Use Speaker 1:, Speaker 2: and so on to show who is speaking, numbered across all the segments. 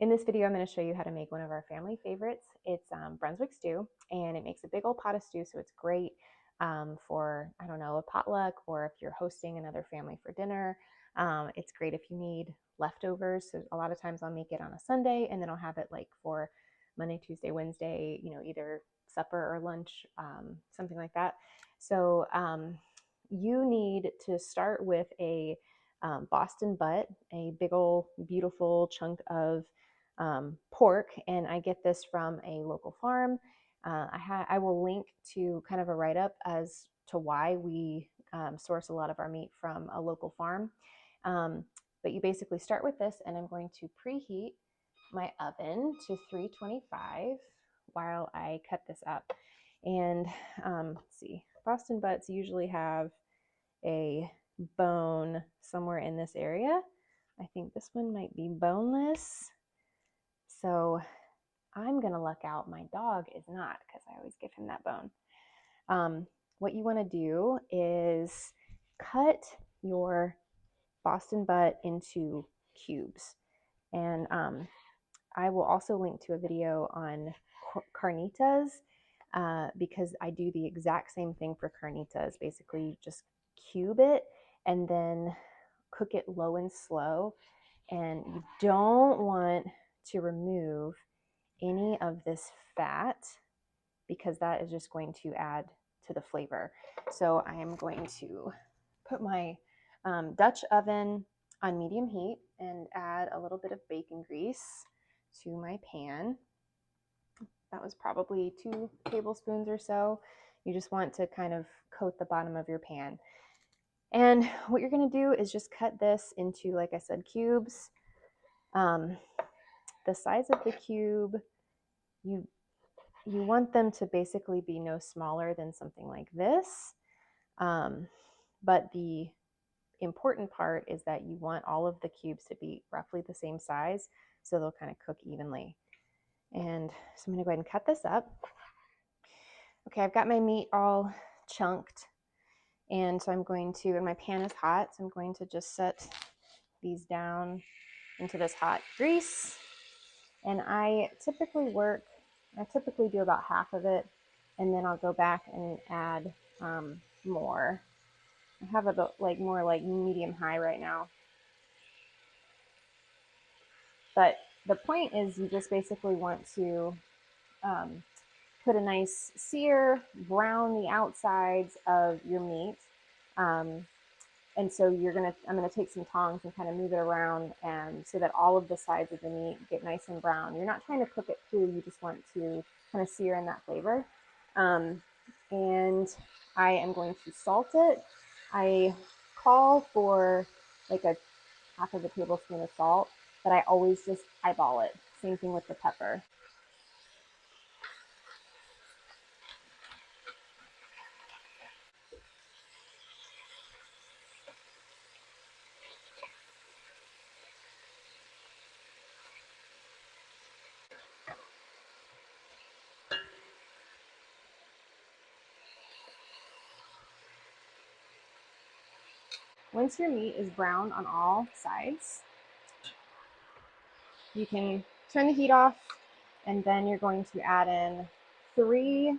Speaker 1: In this video, I'm going to show you how to make one of our family favorites. It's Brunswick Stew, and it makes a big old pot of stew, so it's great for, I don't know, a potluck, or if you're hosting another family for dinner. It's great if you need leftovers. So a lot of times I'll make it on a Sunday, and then I'll have it like for Monday, Tuesday, Wednesday, either supper or lunch, something like that. So you need to start with a Boston butt, a big old beautiful chunk of pork, and I get this from a local farm. I will link to kind of a write-up as to why we source a lot of our meat from a local farm. But you basically start with this, and I'm going to preheat my oven to 325 while I cut this up. And let's see, Boston butts usually have a bone somewhere in this area. I think this one might be boneless. So I'm going to luck out. My dog is not, because I always give him that bone. What you want to do is cut your Boston butt into cubes. And I will also link to a video on carnitas because I do the exact same thing for carnitas. Basically, you just cube it and then cook it low and slow. And you don't want to remove any of this fat because that is just going to add to the flavor. So I am going to put my Dutch oven on medium heat and add a little bit of bacon grease to my pan. That was probably 2 tablespoons or so. You just want to kind of coat the bottom of your pan. And what you're going to do is just cut this into, like I said, cubes. The size of the cube, you want them to basically be no smaller than something like this. But the important part is that you want all of the cubes to be roughly the same size, so they'll kind of cook evenly. And so I'm going to go ahead and cut this up. Okay, I've got my meat all chunked, and so I'm going to, and my pan is hot, so I'm going to just set these down into this hot grease. And I typically do about half of it, and then I'll go back and add more. I have it like more like medium high right now. But the point is, you just basically want to put a nice sear, brown the outsides of your meat. And so I'm gonna take some tongs and kind of move it around, and so that all of the sides of the meat get nice and brown. You're not trying to cook it through, you just want to kind of sear in that flavor. And I am going to salt it. I call for like a half of a tablespoon of salt, but I always just eyeball it. Same thing with the pepper. Once your meat is brown on all sides, you can turn the heat off, and then you're going to add in 3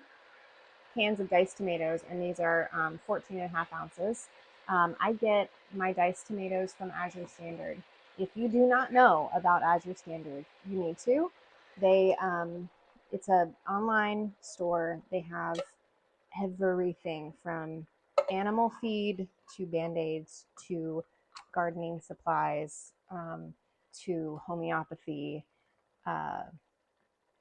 Speaker 1: cans of diced tomatoes, and these are 14.5 ounces. I get my diced tomatoes from Azure Standard. If you do not know about Azure Standard, you need to. It's an online store. They have everything from animal feed to Band-Aids to gardening supplies to homeopathy,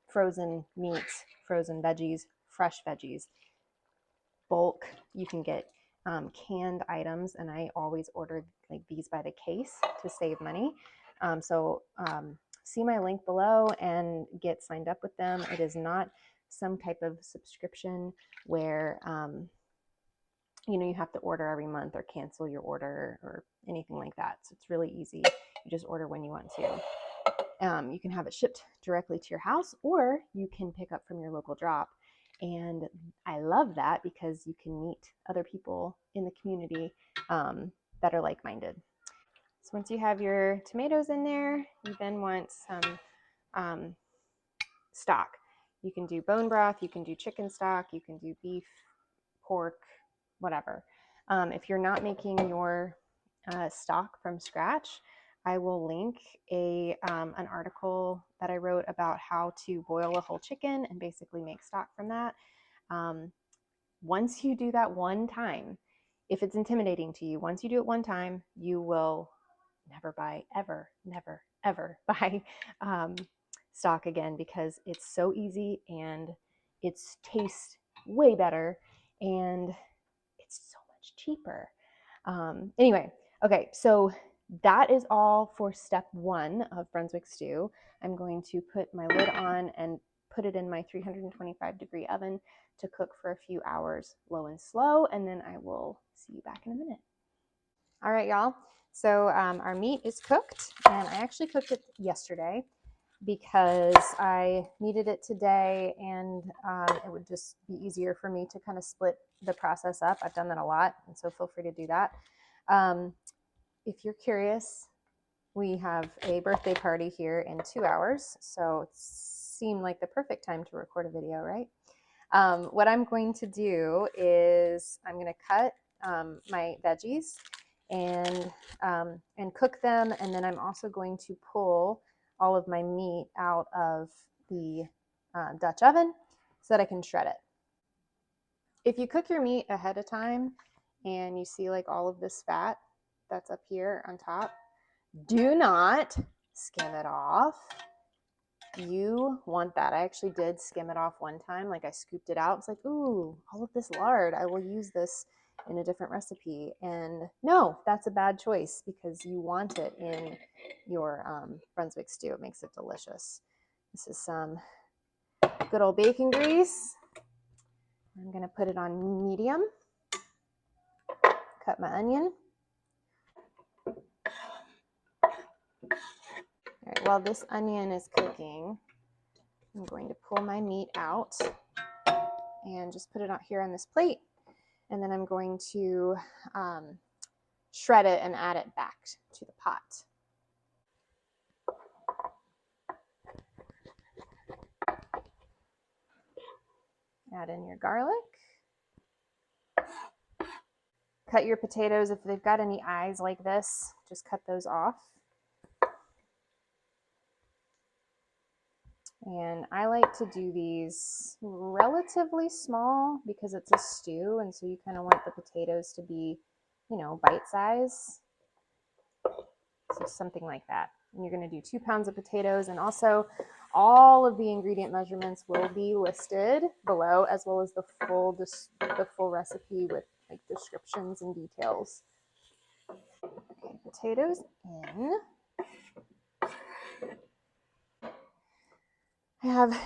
Speaker 1: frozen meats, frozen veggies, fresh veggies, bulk. You can get canned items, and I always order like these by the case to save money. See my link below and get signed up with them. It is not some type of subscription where you have to order every month or cancel your order or anything like that. So it's really easy. You just order when you want to. You can have it shipped directly to your house, or you can pick up from your local drop. And I love that because you can meet other people in the community that are like-minded. So once you have your tomatoes in there, you then want some stock. You can do bone broth, you can do chicken stock, you can do beef, pork, whatever. If you're not making your stock from scratch, I will link an article that I wrote about how to boil a whole chicken and basically make stock from that. Once you do that one time, if it's intimidating to you, once you do it one time, you will never buy, ever buy stock again, because it's so easy and it's tastes way better and it's so much cheaper. Anyway, okay, so that is all for step 1 of Brunswick Stew. I'm going to put my lid on and put it in my 325-degree oven to cook for a few hours, low and slow, and then I will see you back in a minute. All right, y'all. So our meat is cooked, and I actually cooked it yesterday because I needed it today, and it would just be easier for me to kind of split the process up. I've done that a lot, and so feel free to do that. If you're curious, we have a birthday party here in 2 hours, so it seemed like the perfect time to record a video, right? What I'm going to do is I'm going to cut my veggies and cook them, and then I'm also going to pull all of my meat out of the Dutch oven so that I can shred it. If you cook your meat ahead of time and you see like all of this fat that's up here on top, do not skim it off. You want that. I actually did skim it off one time. Like I scooped it out. It's like, ooh, all of this lard. I will use this in a different recipe. And no, that's a bad choice because you want it in your Brunswick stew. It makes it delicious. This is some good old bacon grease. I'm going to put it on medium. Cut my onion. All right, while this onion is cooking, I'm going to pull my meat out and just put it out here on this plate. And then I'm going to shred it and add it back to the pot. Add in your garlic. Cut your potatoes. If they've got any eyes like this, just cut those off. And I like to do these relatively small because it's a stew, and so you kind of want the potatoes to be, you know, bite size. So something like that. And you're going to do 2 pounds of potatoes, and also all of the ingredient measurements will be listed below, as well as the full recipe with like descriptions and details. Okay, potatoes in. I have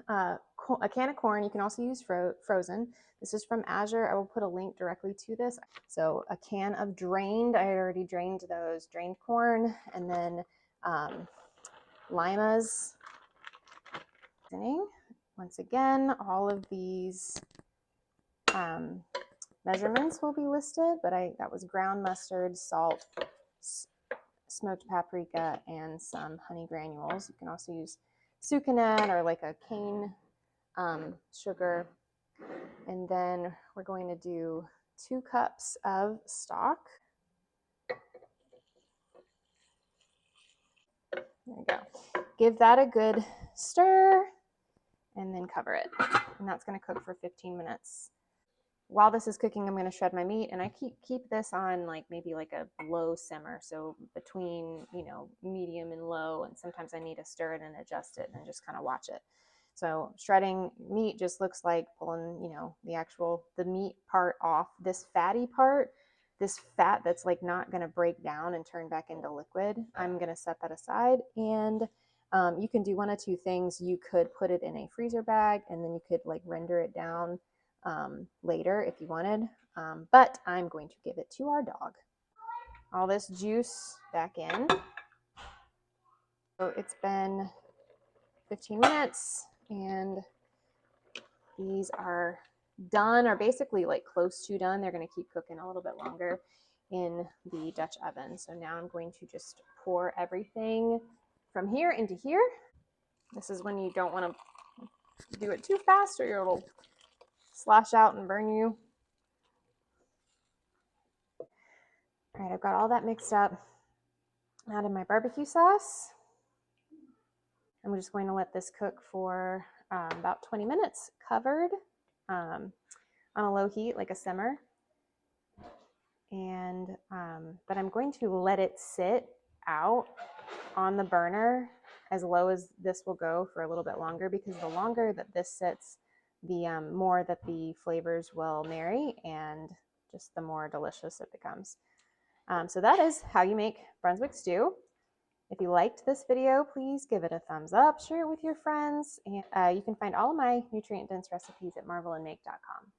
Speaker 1: a can of corn. You can also use frozen. This is from Azure. I will put a link directly to this. So a can of drained, I had already drained those, drained corn, and then limas. Once again, all of these measurements will be listed, but that was ground mustard, salt, smoked paprika, and some honey granules. You can also use Sucanat or like a cane sugar. And then we're going to do 2 cups of stock. There we go. Give that a good stir and then cover it. And that's going to cook for 15 minutes. While this is cooking, I'm going to shred my meat, and I keep this on like maybe like a low simmer, so between, you know, medium and low, and sometimes I need to stir it and adjust it and just kind of watch it. So shredding meat just looks like pulling, you know, the meat part off. This fatty part, this fat that's like not going to break down and turn back into liquid, I'm going to set that aside. And you can do one of 2 things. You could put it in a freezer bag, and then you could like render it down later if you wanted, but I'm going to give it to our dog. All this juice back in. So it's been 15 minutes, and these are done, or basically like close to done. They're going to keep cooking a little bit longer in the Dutch oven. So now I'm going to just pour everything from here into here. This is when you don't want to do it too fast or it'll slash out and burn you. All right, I've got all that mixed up. Added my barbecue sauce. I'm just going to let this cook for about 20 minutes, covered on a low heat, like a simmer. And but I'm going to let it sit out on the burner as low as this will go for a little bit longer, because the longer that this sits, the more that the flavors will marry and just the more delicious it becomes. So that is how you make Brunswick stew. If you liked this video, please give it a thumbs up, share it with your friends, and you can find all of my nutrient-dense recipes at marvelandmake.com.